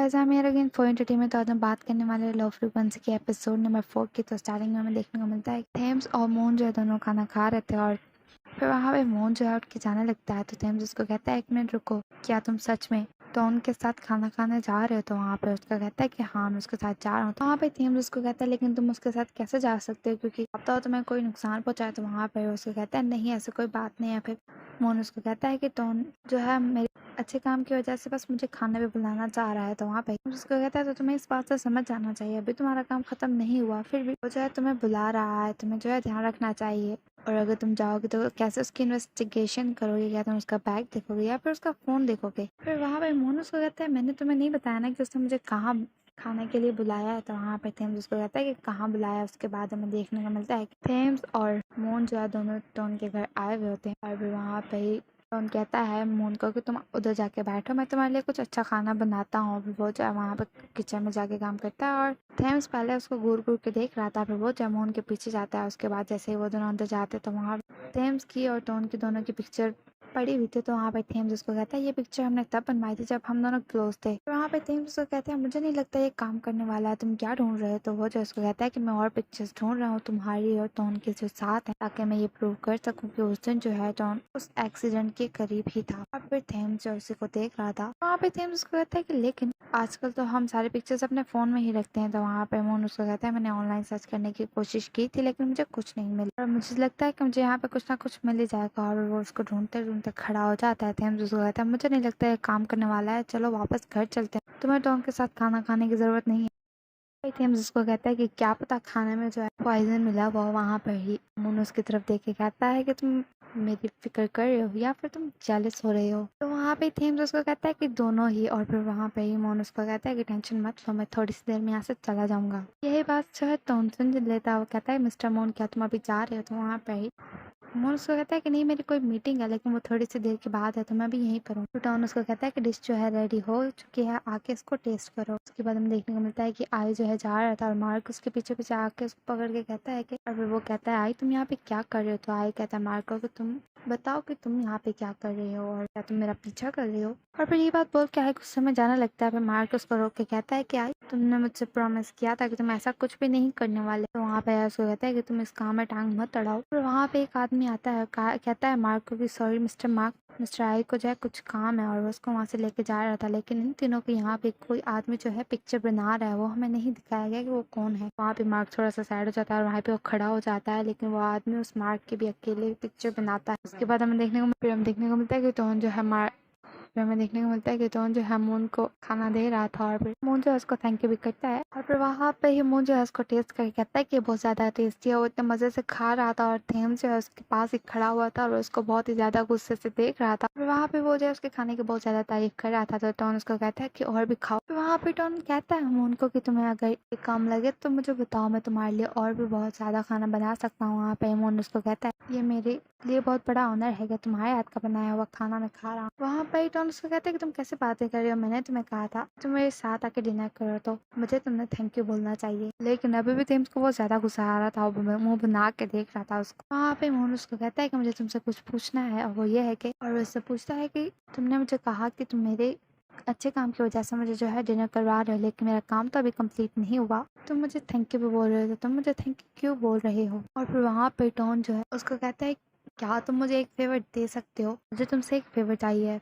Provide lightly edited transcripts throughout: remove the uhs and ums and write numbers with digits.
Guys, I am here again for entertainment. तो आज हम बात करने वाले हैं लव फ्रीक्वेंसी के एपिसोड नंबर 4 की। तो स्टार्टिंग में हमें देखने को मिलता है थेम्स और मून जो है दोनों खाना खा रहे थे और फिर वहाँ पे मून जो है उठ के जाने लगता है। तो थेम्स उसको कहता है 1 मिनट रुको, क्या तुम सच में तो उनके साथ खाना खाने जा रहे हो? तो वहाँ पे उसका कहता है कि हाँ मैं उसके साथ जा रहा हूँ। तो वहाँ पे थेम्स उसको कहता है लेकिन तुम उसके साथ कैसे जा सकते हो, क्योंकि अब तो तुम्हें कोई नुकसान पहुँचाए। तो वहाँ पे उसको कहता है नहीं ऐसा कोई बात नहीं है। फिर मून उसको कहता है कि टोन जो है मेरे अच्छे काम की वजह से बस मुझे खाने पे बुलाना चाह रहा है। तो वहाँ पे उसको कहता है तो तुम्हें इस बात से समझ जाना चाहिए, अभी तुम्हारा काम खत्म नहीं हुआ, फिर भी वो जो है तुम्हें बुला रहा है, तुम्हें जो है ध्यान रखना चाहिए। और अगर तुम जाओगे तो कैसे उसकी इन्वेस्टिगेशन करोगे? क्या तुम उसका बैग देखोगे या फिर उसका फोन देखोगे? फिर वहाँ पे मोनू उसको कहता है मैंने तुम्हें नहीं बताया ना कि उसने मुझे कहाँ खाने के लिए बुलाया है। तो वहाँ पे थेम्स उसको कहता है कि कहाँ बुलाया है। उसके बाद हमें देखने को मिलता है कि थेम्स और मून जो है दोनों टोन के घर आए हुए होते हैं और फिर वहाँ पे ही टोन कहता है मून को कि तुम उधर जाके बैठो, मैं तुम्हारे लिए कुछ अच्छा खाना बनाता हूँ। फिर वो जो है वहाँ पे किचन में जाके काम करता है और थेम्स पहले उसको घूर घूर के देख रहा था, फिर वो जो मून के पीछे जाता है। उसके बाद जैसे ही वो दोनों अंदर जाते तो वहाँ थेम्स की और टोन की दोनों की पिक्चर पड़ी हुई थी। तो वहाँ पे थेम्स उसको कहता है ये पिक्चर हमने तब बनवाई थी जब हम दोनों क्लोज थे। तो वहाँ पे थेम्स उसको कहते हैं मुझे नहीं लगता ये काम करने वाला है, तुम क्या ढूंढ रहे हो? तो वो जो उसको कहता है कि मैं और पिक्चर्स ढूंढ रहा हूँ तुम्हारी और टोन के जो साथ है, ताकि मैं ये प्रूव कर सकूँ कि उस दिन जो है टोन उस एक्सीडेंट के करीब ही था। और फिर थेम्स जो उसी को देख रहा था, वहाँ पे थेम्स उसको कहता है कि लेकिन आजकल तो हम सारे पिक्चर्स अपने फोन में ही रखते हैं। तो वहाँ पे मून उसको कहता है मैंने ऑनलाइन सर्च करने की कोशिश की थी लेकिन मुझे कुछ नहीं मिला और मुझे लगता है कि मुझे यहाँ पे कुछ ना कुछ मिल ही जाएगा। और वो उसको ढूंढते ढूंढते खड़ा हो जाता है। थेम्स उसको कहता है मुझे नहीं लगता ये काम करने वाला है, चलो वापस घर चलते हैं, तुम्हें टॉम के साथ खाना खाने की जरूरत नहीं है। थेम्स उसको कहता है कि क्या पता खाने में जो है पॉइजन मिला हुआ हो। वहाँ पर ही मून उसकी तरफ देख के कहता है कि तुम मेरी फिक्र कर रहे हो या फिर तुम जेलस हो रहे हो? तो वहाँ पे थेम्स उसको कहता है कि दोनों ही। और फिर वहाँ पे ही मून उसको कहता है कि टेंशन मत लो, मैं थोड़ी सी देर में यहाँ से चला जाऊंगा। यही बात जो है टोन सुन लेता है। वो कहता है मिस्टर मून क्या तुम अभी जा रहे हो? तो वहाँ पे ही मून उसको कहता है कि नहीं मेरी कोई मीटिंग है लेकिन वो थोड़ी सी देर के बाद है तो मैं भी यहीं पर हूँ। तो टॉन उसको कहता है कि डिश जो है रेडी हो चुकी है, आके इसको टेस्ट करो। उसके बाद हमें देखने को मिलता है कि आई जो है जा रहा था और मार्क उसके पीछे पीछे आके उसको पकड़ के कहता है कि और फिर वो कहता है आई तुम यहाँ पे क्या कर रहे हो? तो आई कहता है मार्क को कि तुम बताओ कि तुम यहाँ पे क्या कर रहे हो और क्या तुम मेरा पीछा कर रहे हो? और फिर ये बात बोल के आई गुस्से में जाने लगता है। फिर मार्क उसको रोक के कहता है कि आई तुमने मुझसे प्रॉमिस किया था कि तुम ऐसा कुछ भी नहीं करने वाले। तो वहाँ पे उसको कहता है कि तुम इस काम में टांग मत अड़ाओ। फिर वहाँ पे एक आदमी आता है, कहता है मार्क को कि sorry mister mark, mister I को जो है कुछ काम है और वो उसको वहाँ से लेके जा रहा था, लेकिन इन तीनों के यहाँ पे कोई आदमी जो है पिक्चर बना रहा है, वो हमें नहीं दिखाया गया कि वो कौन है। वहाँ पे मार्क थोड़ा सा सैड हो जाता है और वहाँ पे वो खड़ा हो जाता है, लेकिन वो आदमी उस मार्क की भी अकेले पिक्चर बनाता है। उसके बाद हमें देखने को मिलता है कि टोन जो है फिर हमें देखने को मिलता है कि टोन जो है मून को खाना दे रहा था और फिर मून जो है उसको थैंक यू भी करता है। और फिर वहाँ पे ही मून जो है उसको टेस्ट करके कहता है कि बहुत ज़्यादा टेस्टी है। वो इतने मज़े से खा रहा था और थेम्स जो है उसके पास ही खड़ा हुआ था और उसको बहुत ही ज़्यादा गुस्से से देख रहा था। फिर वहाँ पे वो जो है उसके खाने की बहुत ज़्यादा तारीफ कर रहा था। तो टॉन उसको कहता है कि और भी खाओ। फिर वहाँ पे टॉन कहता है मून को कि तुम्हें अगर ये काम लगे तो मुझे बताओ, मैं तुम्हारे लिए और भी बहुत ज़्यादा खाना बना सकता हूँ। वहाँ पे मून उसको कहता है ये मेरे लिए बहुत बड़ा ऑनर है कि तुम्हारे हाथ का बनाया हुआ खाना मैं खा रहा हूँ। वहाँ पर टॉन उसको कहता है कि तुम कैसे बातें कर रहे हो, मैंने तुम्हें कहा था तुम मेरे साथ आके डिनर करो तो मुझे तुमने थैंक यू बोलना चाहिए। लेकिन अभी भी थेम्स को बहुत ज्यादा गुस्सा आ रहा था, वो मुंह बना के देख रहा था उसको। वहाँ पे मोहन उसको कहता है कि मुझे तुमसे कुछ पूछना है और वो ये है कि, और वो उससे पूछता है कि तुमने मुझे कहा कि तुम मेरे अच्छे काम की वजह से मुझे जो है डिनर करवा रहे हो, लेकिन मेरा काम तो अभी कंप्लीट नहीं हुआ, तुम मुझे थैंक यू भी बोल रहे हो, तो तुम मुझे थैंक यू क्यों बोल रहे हो? और फिर वहाँ पे टॉन जो है उसको कहता है क्या तुम मुझे एक फेवर दे सकते हो, मुझे तुमसे एक फेवर चाहिए।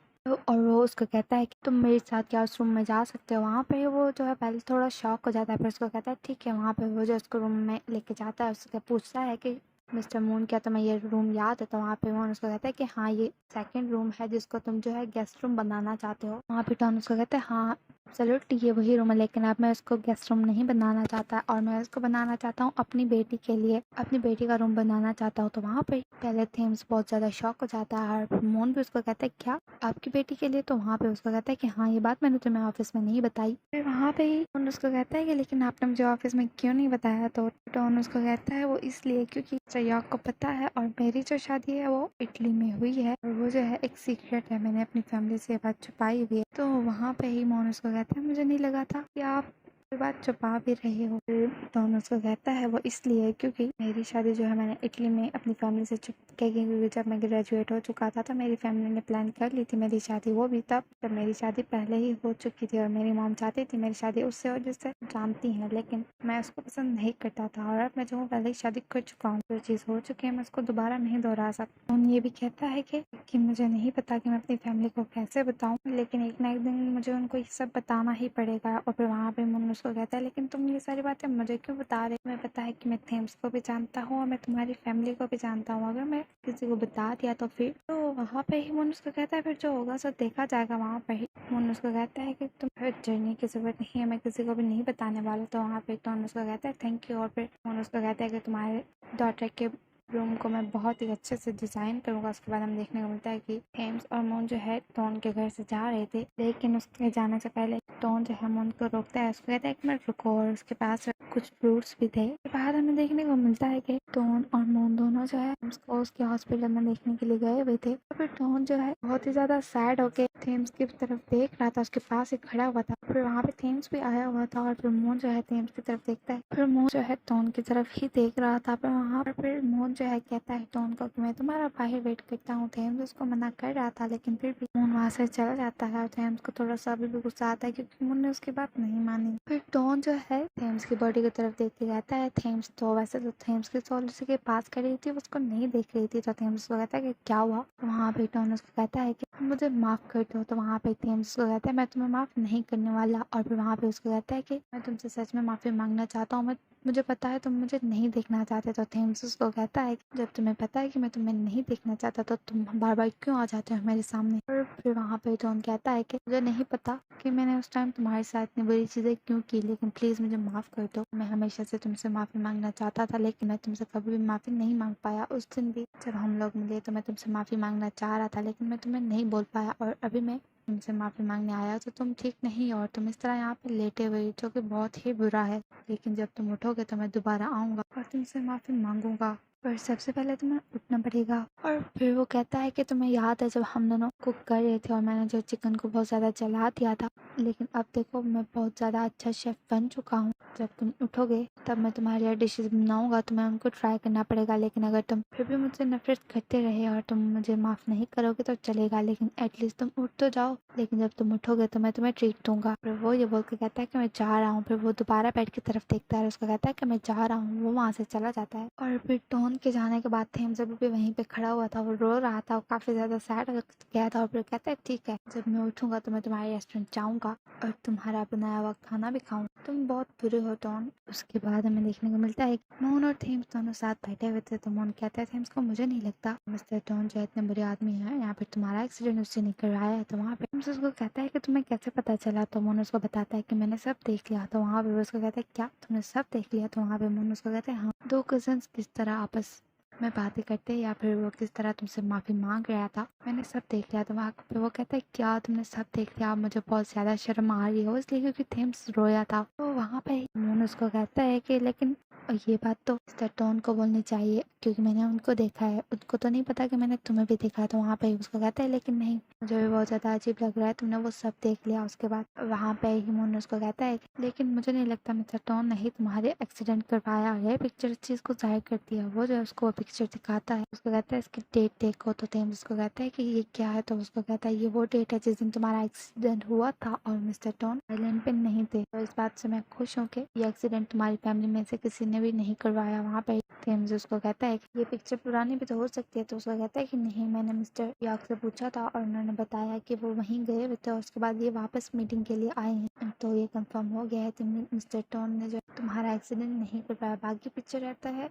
और वो उसको कहता है कि तुम मेरे साथ क्या उस रूम में जा सकते हो? वहाँ पे वो जो है पहले थोड़ा शॉक हो जाता है, फिर उसको कहता है ठीक है। वहाँ पे वो जो उसको रूम में लेके जाता है, उससे पूछता है कि मिस्टर मून क्या तुम्हें ये रूम याद है? तो वहाँ पे मून उसको कहता है कि हाँ ये सेकंड रूम है जिसको तुम जो है गेस्ट रूम बनाना चाहते हो। वहाँ पे टॉन उसको कहता है हाँ एब्सोल्युटली ये वही रूम है, लेकिन अब मैं उसको गेस्ट रूम नहीं बनाना चाहता और मैं उसको बनाना चाहता हूँ अपनी बेटी के लिए, अपनी बेटी का रूम बनाना चाहता हूँ। तो वहाँ पे पहले थेम्स बहुत ज्यादा शॉक हो जाता है और मून भी उसको कहता है क्या आपकी बेटी के लिए? तो वहाँ पे उसको कहता है कि हाँ ये बात मैंने तुम्हें ऑफिस में नहीं बताई। फिर वहाँ पे ही मून उसको कहता है कि लेकिन आपने मुझे ऑफिस में क्यों नहीं बताया? तो टॉन उसको कहता है वो इसलिए क्योंकि श्रेया को पता है और मेरी जो शादी है वो इटली में हुई है और वो जो है एक सीक्रेट है, मैंने अपनी फैमिली से बात छुपाई हुई है। तो वहाँ पे ही मून उसको कहता है मुझे नहीं लगा था कि आप बात छुपा भी रहे हो। फिर डॉन उसको कहता है वो इसलिए क्योंकि मेरी शादी जो है मैंने इटली में अपनी फैमिली से छुप के की, क्योंकि जब मैं ग्रेजुएट हो चुका था तो मेरी फैमिली ने प्लान कर ली थी मेरी शादी, वो भी तब जब मेरी शादी पहले ही हो चुकी थी और मेरी मॉम चाहती थी मेरी शादी उससे हो जिससे जानती हैं, लेकिन मैं उसको पसंद नहीं करता था और अब मैं जो हूँ पहले ही शादी कर चुका हूँ, जो चीज़ हो चुकी है मैं उसको दोबारा नहीं दोहरा सकता। ये भी कहता है कि मुझे नहीं पता कि मैं अपनी फैमिली को कैसे बताऊं, लेकिन एक ना एक दिन मुझे उनको ये सब बताना ही पड़ेगा। और फिर वहाँ पे मुन उसको कहता है लेकिन तुम ये सारी बातें मुझे क्यों बता रहे, तुम्हें पता है कि मैं थेम्स को भी जानता हूँ और मैं तुम्हारी फैमिली को भी जानता हूँ, अगर मैं किसी को बता दिया तो फिर तो वहाँ पे ही मुन उसको कहता है फिर जो होगा सब देखा जाएगा। वहाँ पे ही मुन उसको कहता है कि तुम फिर जर्नी की जरूरत नहीं है, मैं किसी को भी नहीं बताने वाला। तो वहाँ पे तो उसको कहता है थैंक यू। और फिर मुन उसको कहता है कि तुम्हारे डॉटर के रूम को मैं बहुत ही अच्छे से डिज़ाइन करूँगा। उसके बाद हम देखने को मिलता है कि थेम्स और मून जो है टोन के घर से जा रहे थे, लेकिन उसके जाने से पहले टोन जो है मून को रोकता है। उसको कहता है एक मिनट रुको, और उसके पास कुछ फ्रूट्स भी थे। उसके बाद हमें देखने को मिलता है कि टोन और मून दोनों जो है उसको उसके हॉस्पिटल में देखने के लिए गए हुए थे। और फिर टोन जो है बहुत ही ज़्यादा सैड होके थेम्स की तरफ देख रहा था, उसके पास ही खड़ा हुआ था। फिर वहाँ पे थेम्स भी आया हुआ था और फिर मून जो है थेम्स की तरफ देखता है, फिर मून जो है टोन की तरफ ही देख रहा था। फिर वहाँ पर फिर मून जो है कहता है टोन को कि मैं तुम्हारा बाहर वेट करता हूँ। थेम्स उसको मना कर रहा था, लेकिन फिर भी मून वहाँ से चला जाता है और थेम्स को थोड़ा सा अभी भी गुस्सा आता है क्योंकि मून ने उसकी बात नहीं मानी। फिर टोन जो है थेम्स की बॉडी की तरफ देख के कहता है थेम्स तो वैसे तो थेम्स की सोल उसी के पास खड़ी थी, उसको नहीं देख रही थी। तो थेम्स को कहता है कि क्या हुआ। तो वहाँ पे टोन उसको कहता है कि मुझे माफ कर दो। तो वहाँ पे थेम्स को कहता है मैं तुम्हें माफ नहीं करने वाला। और फिर वहाँ पे उसको कहता है कि मैं तुमसे सच में माफी मांगना चाहता हूँ, मुझे पता है तुम मुझे नहीं देखना चाहते। तो थेम्स उसको कहता है कि जब तुम्हें पता है कि मैं तुम्हें नहीं देखना चाहता तो तुम बार बार क्यों आ जाते हो मेरे सामने। और फिर वहाँ पे टोन कहता है कि मुझे नहीं पता कि मैंने उस टाइम तुम्हारे साथ इतनी बुरी चीज़ें क्यों की, लेकिन प्लीज़ मुझे माफ़ कर दो। मैं हमेशा से तुमसे माफ़ी मांगना चाहता था, लेकिन मैं तुमसे कभी भी माफ़ी नहीं मांग पाया। उस दिन भी जब हम लोग मिले तो मैं तुमसे माफ़ी मांगना चाह रहा था, लेकिन मैं तुम्हें नहीं बोल पाया। और अभी मैं तुमसे माफ़ी मांगने आया तो तुम ठीक नहीं हो और तुम इस तरह यहाँ पे लेटे हुए हो, जो कि बहुत ही बुरा है। लेकिन जब तुम उठोगे तो मैं दोबारा आऊँगा और तुमसे माफ़ी मांगूंगा, पर सबसे पहले तुम्हें उठना पड़ेगा। और फिर वो कहता है कि तुम्हें याद है जब हम दोनों कुक कर रहे थे और मैंने जो चिकन को बहुत ज़्यादा जला दिया था, लेकिन अब देखो मैं बहुत ज़्यादा अच्छा शेफ़ बन चुका हूँ। जब तुम उठोगे तब मैं तुम्हारे लिए डिशेस बनाऊंगा, तुम्हें उनको ट्राई करना पड़ेगा। लेकिन अगर तुम फिर भी मुझसे नफरत करते रहे और तुम मुझे माफ़ नहीं करोगे तो चलेगा, लेकिन एटलीस्ट तुम उठ तो जाओ। लेकिन जब तुम उठोगे तो मैं तुम्हें ट्रीट दूंगा। फिर वो ये बोल के कहता है कि मैं जा रहा हूँ। फिर वो दोबारा बेड की तरफ देखता है और उसको कहता है कि मैं जा रहा हूँ। वो वहाँ से चला जाता है। और फिर टोन के जाने के बाद थेम्स अभी भी वहीं पे खड़ा हुआ था, वो रो रहा था, वो काफ़ी ज़्यादा सैड हो गया था। और फिर कहता है ठीक है, जब मैं उठूंगा तो मैं तुम्हारे रेस्टोरेंट जाऊँगा और तुम्हारा बनाया हुआ खाना भी खाऊँ। तुम बहुत बुरे हो टोन। उसके बाद हमें देखने को मिलता है मोन और थेम्स दोनों साथ बैठे हुए थे। तो मोन कहता है थेम्स को मुझे नहीं लगता मिस्टर टोन जो इतने बुरे आदमी है, यहाँ पे तुम्हारा एक्सीडेंट उससे नहीं करवाया है। तो वहाँ पे थेम्स उसको कहता है कि तुम्हें कैसे पता चला। तो मोन उसको बताता है कि मैंने सब देख लिया। तो वहाँ पे वो उसको कहता है क्या तुमने सब देख लिया। तो वहाँ पे मोन उसको कहता है हाँ, दो कजन्स किस तरह आपस में बातें करते या फिर वो किस तरह तुमसे माफ़ी मांग रहा था, मैंने सब देख लिया। तो वहाँ पे वो कहता है क्या तुमने सब देख लिया, मुझे बहुत ज़्यादा शर्म आ रही है, इसलिए क्योंकि थेम्स रोया था। तो वहाँ पे मोन उसको कहता है कि लेकिन ये बात तो मिस्टर टोन को बोलनी चाहिए क्योंकि मैंने उनको देखा है, उनको तो नहीं पता कि मैंने तुम्हें भी देखा है। तो वहाँ पे उसको कहता है लेकिन नहीं, मुझे भी बहुत ज़्यादा अजीब लग रहा है, तुमने वो सब देख लिया। उसके बाद वहाँ पे ही मोन उसको कहता है लेकिन मुझे नहीं लगता मिस्टर टोन ने ही तुम्हारे एक्सीडेंट करवाया है, पिक्चर इस चीज़ को जाहिर करती है। वो जो है उसको पिक्चर दिखाता है, उसको कहता है इसकी डेट देखो। तो थेम्स उसको कहता है कि ये क्या है। तो उसको कहता है ये वो डेट है जिस दिन तुम्हारा एक्सीडेंट हुआ था और मिस्टर टोन आइलैंड पे नहीं थे। तो इस बात से मैं खुश हूँ कि ये एक्सीडेंट तुम्हारी फैमिली में से किसी ने भी नहीं करवाया। वहाँ पे थेम्स उसको कहता है कि ये पिक्चर पुरानी भी तो हो सकती है। तो उसको कहता है कि नहीं, मैंने मिस्टर याक से पूछा था और उन्होंने बताया कि वो वहीं गए हुए थे और उसके बाद ये वापस मीटिंग के लिए आए हैं। तो ये कंफर्म हो गया है कि मिस्टर टोन ने जो तुम्हारा एक्सीडेंट नहीं करवाया। बाकी पिक्चर रहता है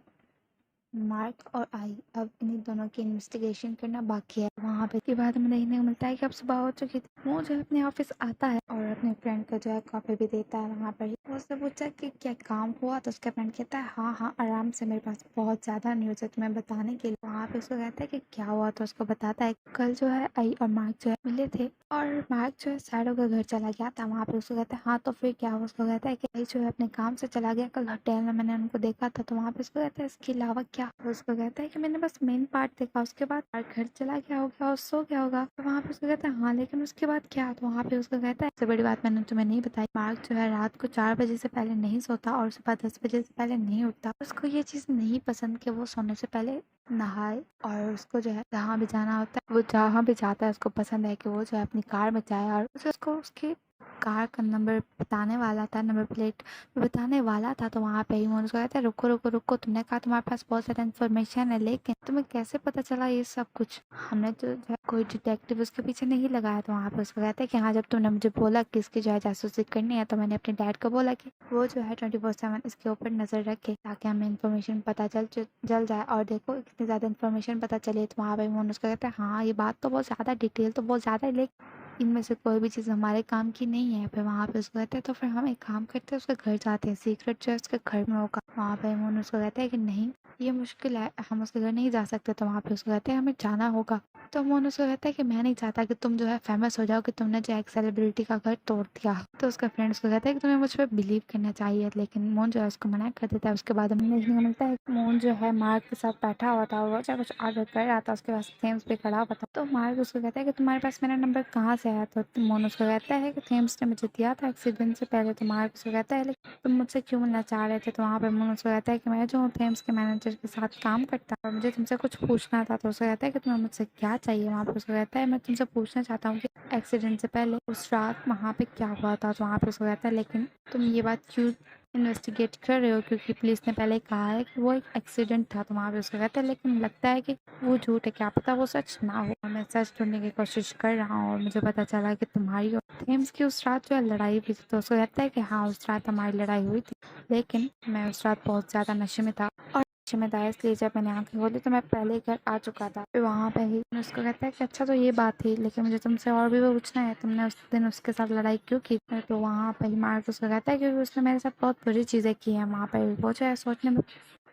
मार्क और आई, अब इन्हीं दोनों की इन्वेस्टिगेशन करना बाकी है। वहाँ पे के बाद हमें देखने को मिलता है कि अब सुबह हो चुकी थी। वो जो है अपने ऑफिस आता है और अपने फ्रेंड को जो है कॉफी भी देता है। वहाँ पर ही वो उससे पूछा कि क्या काम हुआ। तो उसका फ्रेंड कहता है हाँ हाँ आराम से, मेरे पास बहुत ज़्यादा न्यूज़ है तुम्हें बताने के लिए। वहाँ पे उसको कहता है कि क्या हुआ। तो उसको बताता है कल जो है आई और मार्क जो है मिले थे और मार्क जो है सैडो के घर चला गया था। वहाँ पे उसको कहता है हाँ तो फिर क्या हुआ। उसको कहता है कि आई जो है अपने काम से चला गया कल होटल में, मैंने उनको देखा था। तो वहाँ पे उसको कहता है इसके अलावा क्या? तो उसको कहता है कि मैंने बस मेन पार्ट देखा, उसके बाद घर चला गया होगा और सो गया होगा। तो वहाँ पे उसको कहता है हाँ, लेकिन उसके बाद क्या? तो वहाँ पे उसको कहता है सबसे बड़ी बात मैंने तुम्हें नहीं बताई, मार्क जो है रात को 4 बजे से पहले नहीं सोता और सुबह 10 बजे से पहले नहीं उठता। उसको ये चीज़ नहीं पसंद कि वो सोने से पहले नहाए, और उसको जो है जहाँ भी जाना होता है, वो जहाँ भी जाता है उसको पसंद है कि वो जो है अपनी कार में जाए, और उसको उसके कार का नंबर बताने वाला था, नंबर प्लेट बताने वाला था। तो वहाँ पे ही वो उसको कहता है रुको रुको रुको, तुमने कहा तुम्हारे पास बहुत सारा इन्फॉर्मेशन है, लेकिन तुम्हें कैसे पता चला ये सब कुछ? हमने तो जो है कोई डिटेक्टिव उसके पीछे नहीं लगाया। तो वहाँ पे उसको कहता है कि हाँ, जब तुमने मुझे बोला कि इसकी जो है जासूसी करनी है, तो मैंने अपने डैड को बोला कि वो जो है 24/7 इसके ऊपर नजर रखे, ताकि हमें इन्फॉर्मेशन पता जल जाए। और देखो कितनी ज्यादा इन्फॉर्मेशन पता चले। तो वहाँ पे मोहन उसको कहता है हाँ, ये बात तो बहुत ज्यादा डिटेल तो बहुत ज्यादा है, लेकिन इनमें से कोई भी चीज़ हमारे काम की नहीं है। फिर वहाँ पे उसको कहते हैं तो फिर हम एक काम करते हैं, उसके घर जाते हैं, सीक्रेट जो है उसके घर में होगा। वहाँ पे मोहन उसको कहता है कि नहीं, ये मुश्किल है, हम उसके घर नहीं जा सकते। तो वहाँ पे उसको कहते हैं हमें जाना होगा। तो मोहन उसको कहता है कि मैं नहीं चाहता कि तुम जो है फेमस हो जाओ कि तुमने जो एक सेलिब्रिटी का घर तोड़ दिया। तो उसका फ्रेंड उसको कहता है कि तुम्हें मुझ पर बिलीव करना चाहिए, लेकिन मोहन जो है उसको मना कर देता है। उसके बाद हमें देखने को मिलता है कि मोहन जो है मार्क के साथ बैठा हुआ था और वो जो कुछ ऑर्डर कर रहा था, उसके पास थेम्स पे खड़ा हुआ था। तो मार्क उसको कहता है कि तुम्हारे पास मेरा नंबर कहाँ से आया? तो मोहन उसको कहता है कि थेम्स ने मुझे दिया था एक्सीडेंट से पहले। तो मार्क उसको कहता है लेकिन तुम मुझसे क्यों मिलना चाह रहे थे? तो वहाँ पे मोहन उसको कहता है कि मैं जो हूँ थेम्स के मैनेजर के साथ काम करता हूँ और मुझे तुमसे कुछ पूछना था। तो उसको कहता है कि तुम्हें मुझसे क्या चाहिए? वहाँ पे उसको कहता है मैं तुमसे पूछना चाहता हूँ कि एक्सीडेंट से पहले उस रात वहाँ पे क्या हुआ था? तो वहाँ पे उसको कहता है लेकिन तुम ये बात क्यों इन्वेस्टिगेट कर रहे हो, क्योंकि पुलिस ने पहले कहा है कि वो एक एक्सीडेंट था। तो वहाँ पे उसको कहता है लेकिन लगता है कि वो झूठ है, क्या पता वो सच ना हो। मैं सच ढूंढने की कोशिश कर रहा हूँ और मुझे पता चला कि तुम्हारी और थेम्स की उस रात जो है लड़ाई हुई थी। तो उसको कहता है कि हाँ, उस रात हमारी लड़ाई हुई थी, लेकिन मैं उस रात बहुत ज़्यादा नशे में था, और नशे में था इसलिए जब मैंने आंखें खोली तो मैं पहले ही घर आ चुका था। फिर वहाँ पे ही उसको कहता है कि अच्छा तो ये बात थी, लेकिन मुझे तुमसे और भी पूछना है, तुमने उस दिन उसके साथ लड़ाई क्यों की? तो वहाँ पे ही मार्क उसको कहता है क्योंकि उसने मेरे साथ बहुत बुरी चीज़ें की हैं। वहाँ पे वो जो है सोचने में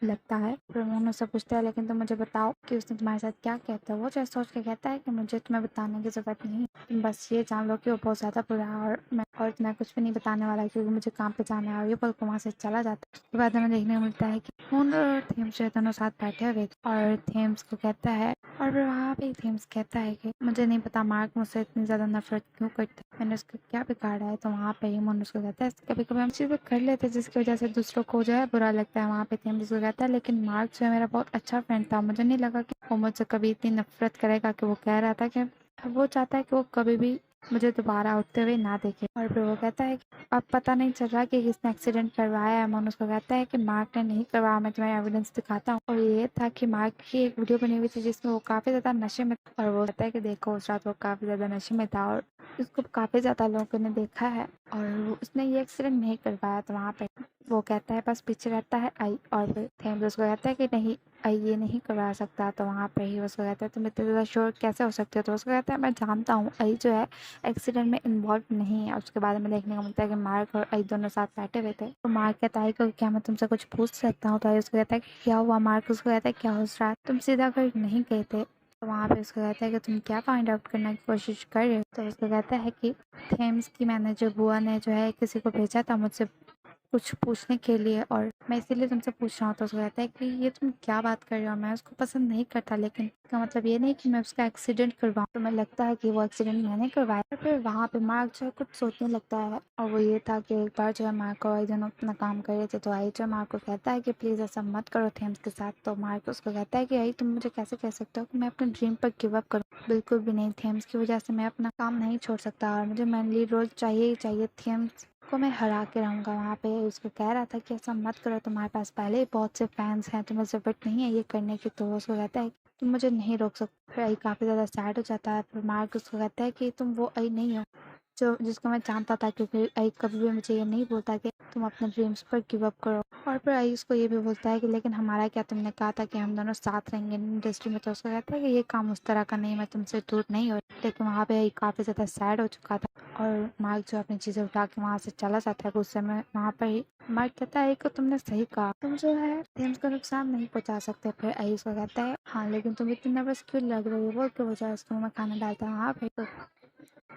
लगता है। फिर मोहन उससे पूछता है लेकिन तुम मुझे बताओ कि उसने तुम्हारे साथ क्या किया था? वो जो है सोच के कहता है कि मुझे तुम्हें बताने की जरूरत नहीं, तुम बस ये जान लो कि वो बहुत ज़्यादा बुरा है, और मैं कुछ भी नहीं बताने वाला क्योंकि मुझे काम पे जाना है। और ये बोल के वहाँ से चला जाता है। उसके बाद हमें देखने को मिलता है कि मोहन और थेम्स जो है दोनों साथ बैठे हुए थे, और थेम्स को कहता है, और फिर वहाँ पे थेम्स कहता है कि मुझे नहीं पता मार्क मुझसे इतनी ज़्यादा नफरत क्यों करता है, मैंने उसका क्या बिगाड़ा है? तो वहाँ पे ही मोहन उसको कहता है कभी कभी हम चीज़ें कर लेते हैं जिसकी वजह से दूसरों को जो है बुरा लगता है। वहाँ पे थेम्स उसको कहता है लेकिन मार्क जो है मेरा बहुत अच्छा फ्रेंड था, मुझे नहीं लगा कि वो मुझसे कभी इतनी नफरत करेगा। कि वो कह रहा था कि वो चाहता है कि वो कभी भी मुझे दोबारा उठते हुए ना देखे। और फिर वो कहता है कि अब पता नहीं चल रहा कि किसने एक्सीडेंट करवाया है। मोहन उसको कहता है कि मार्क ने नहीं करवाया, मैं तुम्हें एविडेंस दिखाता हूँ। और ये था कि मार्क की एक वीडियो बनी हुई थी जिसमें वो काफी ज्यादा नशे में था, और वो कहता है कि देखो उस रात वो काफी ज्यादा नशे में था और उसको काफी ज्यादा लोगों ने देखा है, और उसने ये एक्सीडेंट नहीं करवाया। तो वहाँ पे वो कहता है बस पीछे रहता है आई, और फिर थेम्स उसको कहता है कि नहीं, आई ये नहीं करवा सकता। तो वहाँ पे ही उसको कहता है तुम इतने ज़्यादा श्योर कैसे हो सकते हो? तो उसको कहता है मैं जानता हूँ आई जो है एक्सीडेंट में इन्वॉल्व नहीं है। उसके बाद में देखने को मिलता है कि मार्क और आई दोनों साथ बैठे हुए थे। तो मार्क कहता है कि क्या मैं तुमसे कुछ पूछ सकता हूँ? तो आई उसको कहता है कि क्या हुआ? मार्क उसको कहता है क्या उस रात तुम सीधा घर नहीं गए थे? तो वहाँ पे उसको कहता है कि तुम क्या फाइंड आउट करने की कोशिश कर रहे हो? तो उसको कहता है कि थेम्स की मैनेजर बुआ ने जो है किसी को भेजा था मुझसे कुछ पूछने के लिए, और मैं इसीलिए तुमसे पूछ रहा हूँ। तो उसको कहता है कि ये तुम क्या बात कर रहे हो, मैं उसको पसंद नहीं करता, लेकिन इसका मतलब ये नहीं कि मैं उसका एक्सीडेंट करवाऊँ। तो मैं लगता है कि वो एक्सीडेंट मैंने करवाया। फिर वहाँ पे मार्क जो है कुछ सोचने लगता है, और वो ये था कि एक बार जो है मार्क और आई दोनों अपना काम कर रहे थे। तो आई जो मार्क को कहता है कि प्लीज़ ऐसा मत करो थेम्स के साथ। तो मार्क उसको कहता है कि आई तुम मुझे कैसे कह सकते हो कि मैं अपने ड्रीम पर गिव अप करूँ? बिल्कुल भी नहीं, थेम्स की वजह से मैं अपना काम नहीं छोड़ सकता, और मुझे मेन लीड रोल चाहिए ही चाहिए। थेम्स को मैं हरा के रहूँगा। वहाँ पे उसको कह रहा था कि ऐसा मत करो, तुम्हारे पास पहले ही बहुत से फैंस हैं, तुम्हें ज़रूरत नहीं है ये करने की। तो उसको कहता है कि तुम मुझे नहीं रोक सकते। फिर आई काफ़ी ज़्यादा सैड हो जाता है। फिर मार्क उसको कहता है कि तुम वो आई नहीं हो जो जिसको मैं जानता था, क्योंकि आई कभी भी मुझे ये नहीं बोलता कि तुम अपने ड्रीम्स पर गिव अप करो। और फिर आई उसको ये भी बोलता है कि लेकिन हमारा क्या, तुमने कहा था कि हम दोनों साथ रहेंगे इंडस्ट्री में। तो उसको कहता है कि ये काम उस तरह का नहीं, मैं तुमसे दूर नहीं हो। लेकिन वहाँ पे आई काफ़ी ज़्यादा सैड हो चुका था, और मार्क जो अपनी चीज़ें उठा के वहाँ से चला जाता है गुस्से में। वहाँ पर ही मार्क कहता है कि तुमने सही कहा, तुम जो है थेम्स को नुकसान नहीं पहुँचा सकते। फिर आई उसको कहता है हाँ, लेकिन तुम इतनी नर्वस क्यों लग रही हो? वो क्यों वजह उसको मैं खाना डालता हूँ वहाँ पे। तो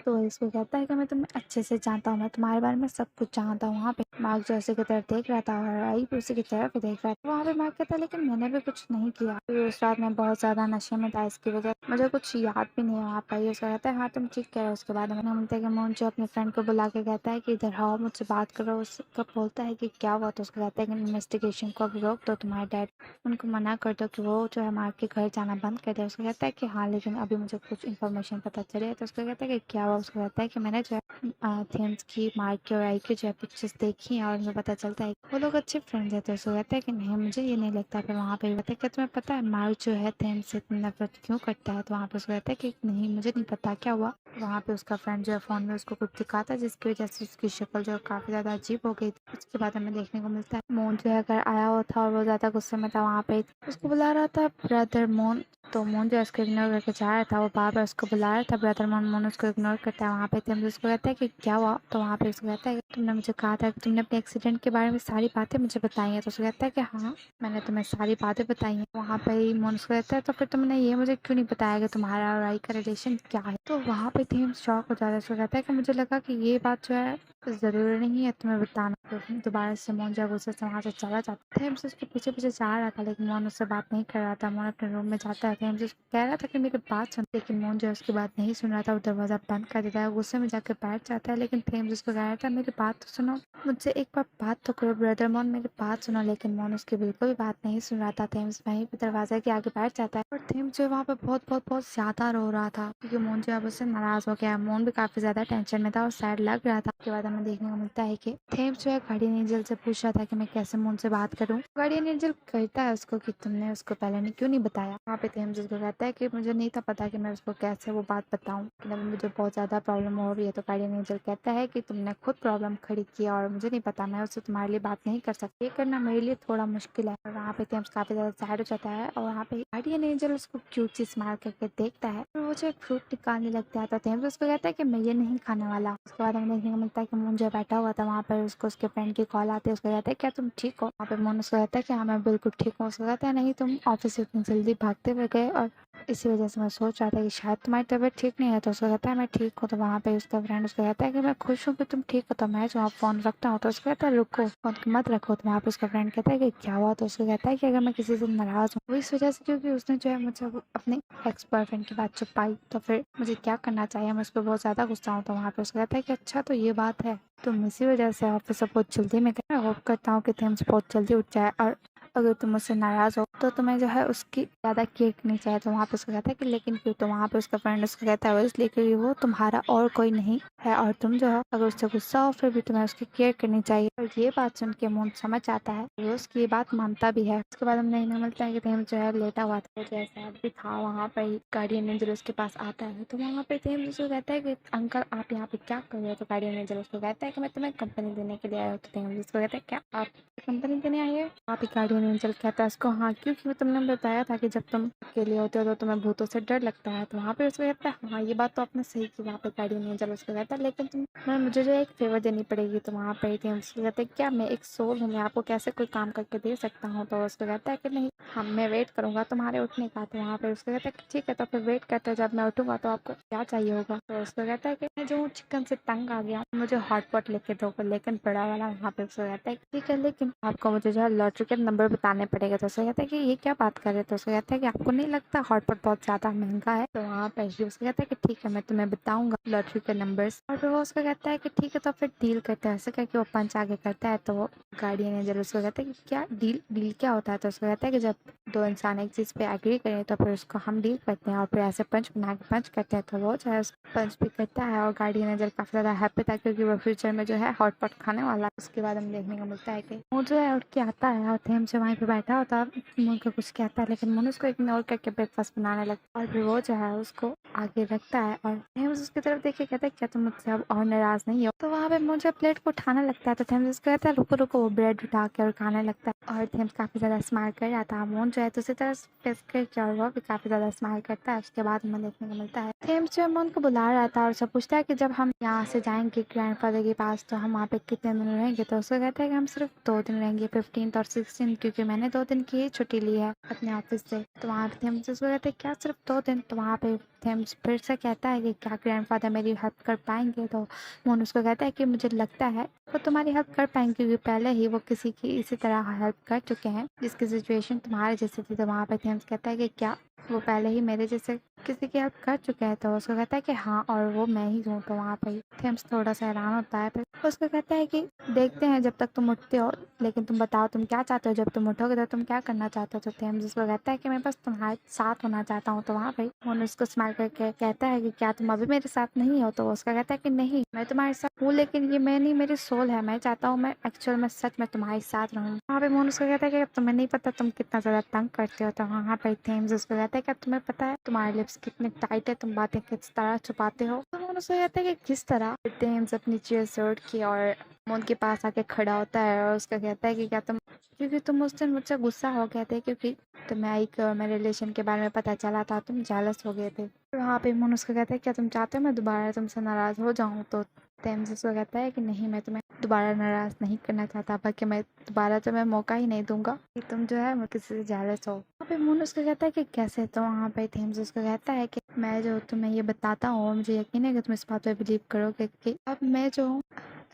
तो इसको कहता है कि मैं तुम्हें अच्छे से जानता हूँ, मैं तुम्हारे बारे में सब कुछ जानता हूँ। वहाँ पे मार्क जो उसी की तरफ देख रहा था और आई भी उसी की तरफ ही देख रहा था। वहाँ पे मार्क कहता है लेकिन मैंने भी कुछ नहीं किया, फिर उस रात मैं बहुत ज्यादा नशे में था, इसकी वजह मुझे कुछ याद भी नहीं है वहाँ पर। उसका कहता है हाँ तुम ठीक कह रहे हो। उसके बाद मैंने मिलता है कि मोहन जो अपने फ्रेंड को बुला के कहता है कि इधर आओ मुझसे बात करो। उसका बोलता है कि क्या हुआ, तो उसका कहता है कि इन्वेस्टिगेशन को अभी रोक दो, तुम्हारे डैड उनको मना कर दो कि वो जो है मार्क के घर जाना बंद कर दे। उसका कहता है कि हाँ लेकिन अभी मुझे कुछ इन्फॉर्मेशन पता चले। तो उसका कहता है कि क्या हुआ। उसका कहता है कि मैंने जो है थेम्स की, मार्क की और आई की जो है पिक्चर्स देखी हैं और मुझे पता चलता है वो लोग अच्छे फ्रेंड्स हैं। तो उसको कहता है कि नहीं मुझे ये नहीं लगता। फिर वहाँ पे कहता है कि तुम्हें पता है मार्क जो है थेम्स से इतनी नफरत क्यों करता है। तो वहाँ पे उसको कहता है कि नहीं मुझे नहीं पता क्या हुआ। वहाँ पे उसका फ्रेंड जो है फ़ोन में उसको कुछ दिखाता है जिसकी वजह से उसकी शक्ल जो है काफ़ी ज़्यादा अजीब हो गई थी। उसके बाद हमें देखने को मिलता है मोन जो है घर आया हुआ था और वो ज़्यादा गुस्से में था। वहाँ पे उसको बुला रहा था ब्रदर मोन। तो मोन जो है उसको इग्नोर करके जा रहा था, वो बार बार उसको बुला रहा था ब्रदर मोन। मोन उसको इग्नोर करता है। वहाँ पे तमिल उसको कहता है कि क्या हुआ। तो वहाँ पे उसको कहता है कि तुमने मुझे कहा था कि तुमने अपने एक्सीडेंट के बारे में सारी बातें मुझे बताई हैं। तो उसको कहता है कि हाँ मैंने तुम्हें सारी बातें बताई हैं। वहाँ पे ही मोन उसको कहता है तो फिर तुमने ये मुझे क्यों नहीं बताया कि तुम्हारा और आई का रिलेशन क्या है। तो वहाँ पे थीम शॉक हो जाता है। उसको कहता है कि मुझे लगा कि ये बात जो है ज़रूरी नहीं है तुम्हें बताना। तो दोबारा से मोन जो है गुस्से से वहाँ से चला जाता है। थेम्स उसके पीछे पीछे जा रहा था लेकिन मोन उससे बात नहीं कर रहा था। मोन अपने रूम में जाता है। थेम्स उसको कह रहा था कि मेरी बात सुन, लेकिन मोन जो है उसकी बात नहीं सुन रहा था। वो दरवाज़ा बंद कर देता है, गुस्से में जाकर बैठ जाता है। लेकिन थेम्स उसको कह रहा था मेरी बात तो सुनो, मुझसे एक बार बात तो करो ब्रदर मोन, मेरी बात सुनो। लेकिन मोन उसकी बिल्कुल भी बात नहीं सुन रहा था। थेम्स वहीं पे दरवाजे के आगे बैठ जाता है और थेम्स जो है वहाँ पे बहुत बहुत बहुत ज्यादा रो रहा था क्योंकि मोन जो है अब उससे नाराज हो गया। मोन भी काफी ज्यादा टेंशन में था और सैड लग रहा था। उसके बाद हमें देखने को मिलता है कि थेम्स जो है गार्डियन एंजल से पूछ रहा था कि मैं कैसे मोन से बात करूं। गार्डियन एंजल कहता है उसको कि तुमने उसको पहले क्यों नहीं बताया। वहाँ पे थेम्स उसको कहता है कि मुझे नहीं था पता कि मैं उसको कैसे वो बात बताऊं, लेकिन अभी मुझे बहुत ज्यादा प्रॉब्लम हो रही है। तो गार्डियन एंजल कहता है कि तुमने खुद प्रॉब्लम खड़ी की और मुझे नहीं पता, मैं उससे तुम्हारे लिए बात नहीं कर सकती, ये करना मेरे लिए थोड़ा मुश्किल है। और वहाँ पे थेम्स काफी ज्यादा सैड हो जाता है और वहाँ पे गार्डियन एंजल उसको क्यूट सी स्माइल करके देखता है और वो जो एक फ्रूट निकालने लगता है। तो थेम्स उसको कहता है कि मैं ये नहीं खाने वाला। उसके बाद हमें देखने को मिलता है कि मोन जो बैठा हुआ था वहाँ पर, उसको उसके फ्रेंड की कॉल आती है। उसको कहता है क्या तुम ठीक हो। वहाँ पे मोन उसको कहता है कि हाँ मैं बिल्कुल ठीक हूँ। उसको कहता है नहीं तुम ऑफिस से इतनी जल्दी भागते हुए गए और इसी वजह से मैं सोच रहा था कि शायद तुम्हारी तबीयत ठीक नहीं है। तो उसको कहता है मैं ठीक हूँ। तो वहाँ पे उसका फ्रेंड उसको कहता है कि मैं खुश हूँ कि तुम ठीक हो, तो मैं जो आप फोन रखता हूँ। तो उसको कहता है रुको फोन को मत रखो। तो वहाँ पे उसका फ्रेंड कहता है कि क्या हुआ। तो उसको कहता है कि अगर मैं किसी से नाराज हूँ वो इस वजह से क्योंकि उसने जो है मुझे अपने एक्स बॉयफ्रेंड की बात छुपाई, तो फिर मुझे क्या करना चाहिए, मैं उस पर बहुत ज्यादा गुस्सा हूँ। तो वहाँ पे उसको कहता है कि अच्छा तो ये बात है, तुम इसी वजह से ऑफिस से बहुत जल्दी में गए। मैं होप करता हूँ कि थेम्स बहुत जल्दी उठ जाए और अगर तुम मुझसे नाराज हो तो तुम्हें जो है उसकी ज़्यादा केयर करनी चाहिए। तो वहाँ पे उसको कहता है कि लेकिन क्यों। तो वहाँ पे उसका फ्रेंड उसको कहता है वो इसलिए क्योंकि वो तुम्हारा और कोई नहीं है और तुम जो है अगर उससे गुस्सा हो फिर भी तुम्हें उसकी केयर करनी चाहिए। और ये बात सुन के मोन समझ आता है, वो उसकी ये बात मानता भी है। उसके बाद हमें देखने मिलता है कि थेम्स जो है लेटा हुआ था, जैसा भी था वहाँ पर ही गार्डियन एंजल उसके पास आता है। तो वहाँ पे थेम्स उसको कहता है कि अंकल आप यहाँ पे क्या कर रहे हो। तो गार्डियन एंजल उसको कहता है कि मैं तुम्हें कंपनी देने के लिए आया हूँ। तो थेम्स उसको कहता है क्या आप कंपनी देने आई है। आप ही गार्डियन एंजल कहता है उसको हाँ क्योंकि तुमने बताया था कि जब तुम अकेले होते हो तो तुम्हें भूतों से डर लगता है। तो वहाँ पे उसको कहता है हाँ ये बात तो आपने सही की। वहाँ पे गार्डियन एंजल उसको कहता है लेकिन मुझे जो एक फेवर देनी पड़ेगी। तो वहाँ पे थे उसको कहते हैं क्या मैं एक सोल हूँ, मैं आपको कैसे कोई काम करके दे सकता हूँ। तो उसको कहता है कि नहीं हम मैं वेट करूंगा तुम्हारे उठने का। तो वहाँ पे उसको कहता है कि ठीक है तो फिर वेट करते हैं, जब मैं उठूंगा तो आपको क्या चाहिए होगा। तो उसको कहता है कि मैं जो चिकन से तंग आ गया हूँ, मुझे हॉटपॉट लेके दो, लेकिन बड़ा वाला। वहाँ पे उसको कहता है ठीक है लेकिन आपको मुझे जो है लॉटरी के नंबर बताने पड़ेगा। तो उसको कहता है कि ये क्या बात कर रहे हैं। तो उसको कहता है कि आपको नहीं लगता हॉटपॉट बहुत ज्यादा महंगा है। तो वहाँ पे ही उसको कहता है कि ठीक है मैं तुम्हें बताऊंगा लॉटरी के नंबर्स। और फिर वो उसको कहता है कि ठीक है तो फिर डील करते हैं। ऐसे करके वो पंच आगे करता है। तो वो गार्डियन एंजल उसको कहता है कि क्या डील डील क्या होता है। तो उसको कहता है कि जब दो इंसान एक चीज पे एग्री करें तो फिर उसको हम डील करते हैं और फिर ऐसे पंच बना के पंच करते हैं। तो वो जो है पंच भी करता है और गार्डियन एंजल काफी ज्यादा हैप्पी था क्योंकि वो फ्यूचर में जो है हॉटपॉट खाने वाला है। उसके बाद हम देखने को मिलता है कि वो जो है उठ के आता है और थेम से वहीं पे बैठा होता है। मुन को कुछ कहता है लेकिन मुन उसको इग्नोर करके ब्रेकफास्ट बनाने लगता है और फिर वो जो है उसको आगे रखता है और थेम्स उसकी तरफ देख के कहता है क्या तुम मुझसे अब और नाराज नहीं हो। तो वहाँ पे मुझे प्लेट को उठाने लगता है। तो थेम्स उसको कहता है रुको रुको, वो ब्रेड उठा के और खाने लगता है और थेम्स काफी ज्यादा स्माइल कर रहा था। मोन जो है तो उसी तरह फेस करके और वो भी काफी ज्यादा स्माइल करता है। उसके बाद हमें देखने को मिलता है थेम्स जो है मोन को बुला रहा था और उससे पूछता है कि जब हम यहाँ से जाएंगे ग्रैंडफादर के पास तो हम वहाँ पे कितने दिन रहेंगे। तो उसको कहता है कि हम सिर्फ 2 दिन रहेंगे, 15th और 16th, क्योंकि मैंने 2 दिन की ही छुट्टी ली है अपने ऑफिस से। तो वहाँ पे थेम्स उसको कहते हैं क्या सिर्फ 2 दिन? तो वहाँ पे थेम्स फिर से कहता है कि क्या ग्रैंडफादर मेरी हेल्प कर पाएंगे? तो मोन उसको कहता है कि मुझे लगता है वो तुम्हारी हेल्प कर पाएंगे, क्योंकि पहले ही वो किसी की इसी तरह हेल्प कर चुके हैं जिसकी सिचुएशन तुम्हारे जैसे थी। तो वहाँ पे थेम्स कहता है कि क्या वो पहले ही मेरे जैसे किसी की हेल्प कर चुका है? तो उसको कहता है कि हाँ, और वो मैं ही हूँ। तो वहाँ पे थेम्स थोड़ा सा हैरान होता है। फिर उसको कहता है कि देखते हैं जब तक तुम उठते हो, लेकिन तुम बताओ तुम क्या चाहते हो? जब तुम उठोगे तो तुम क्या करना चाहते हो? तो थेम्स उसको कहता है कि मैं बस तुम्हारे साथ होना चाहता हूँ। तो वहाँ पे मोन उसको स्माइल करके कहता है कि क्या तुम अभी मेरे साथ नहीं हो? तो उसका कहता है कि नहीं, मैं तुम्हारे साथ हूँ, लेकिन ये मैं नहीं, मेरी सोल है। मैं चाहता हूँ मैं एक्चुअल में सच में तुम्हारे साथ रहूँ। वहाँ पे मोन उसको कहता है कि अब तुम्हें नहीं पता तुम कितना ज्यादा तंग करते हो। तो वहाँ पे थेम्स उसको कहता है कि अब तुम्हें पता है तुम्हारे लिप्स कितने टाइट है, तुम बातें किस तरह छुपाते हो? तो मोन उसको कहता है कि किस तरह? थेम्स अपनी चेयर से उठ के और मोन के पास आके खड़ा होता है और उसका कहता है कि क्या तुम, क्योंकि तुम उस दिन मुझसे गुस्सा हो गए थे, क्योंकि तुम्हें एक मेरे रिलेशन के बारे में पता चला था, तुम जेलस हो गए थे। वहाँ पे मोन उसको कहता है क्या तुम चाहते हो मैं दोबारा तुमसे नाराज हो जाऊँ? तो थेम्स उसको कहता है कि नहीं, मैं तुम्हें दोबारा नाराज नहीं करना चाहता, बल्कि मैं दोबारा तुम्हें मौका ही नहीं दूंगा कि तुम जो है किसी से जेलस हो। वहाँ पे मोन उसको कहता है कि कैसे? तो वहाँ पे थेम्स उसको कहता है कि मैं जो तुम्हें ये बताता हूँ, मुझे यकीन है कि तुम इस बात पे बिलीव करोगे कि अब मैं जो हूँ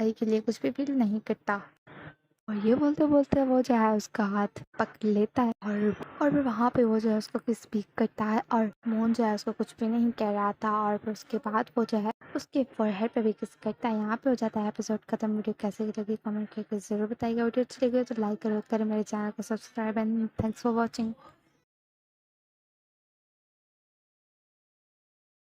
आई के लिए कुछ भी फील नहीं करता। और ये बोलते बोलते वो जो है उसका हाथ पकड़ लेता है और फिर वहाँ पे वो जो है उसको स्पीक करता है और मोन जो है उसको कुछ भी नहीं कह रहा था। और फिर उसके बाद वो जो है उसके फोरहेड पे भी किस करता है। यहाँ पे हो जाता है एपिसोड खत्म। वीडियो कैसे लगी कमेंट करके जरूर बताइएगा। वीडियो अच्छी लगी तो लाइक करो, मेरे चैनल को subscribe and thanks for watching.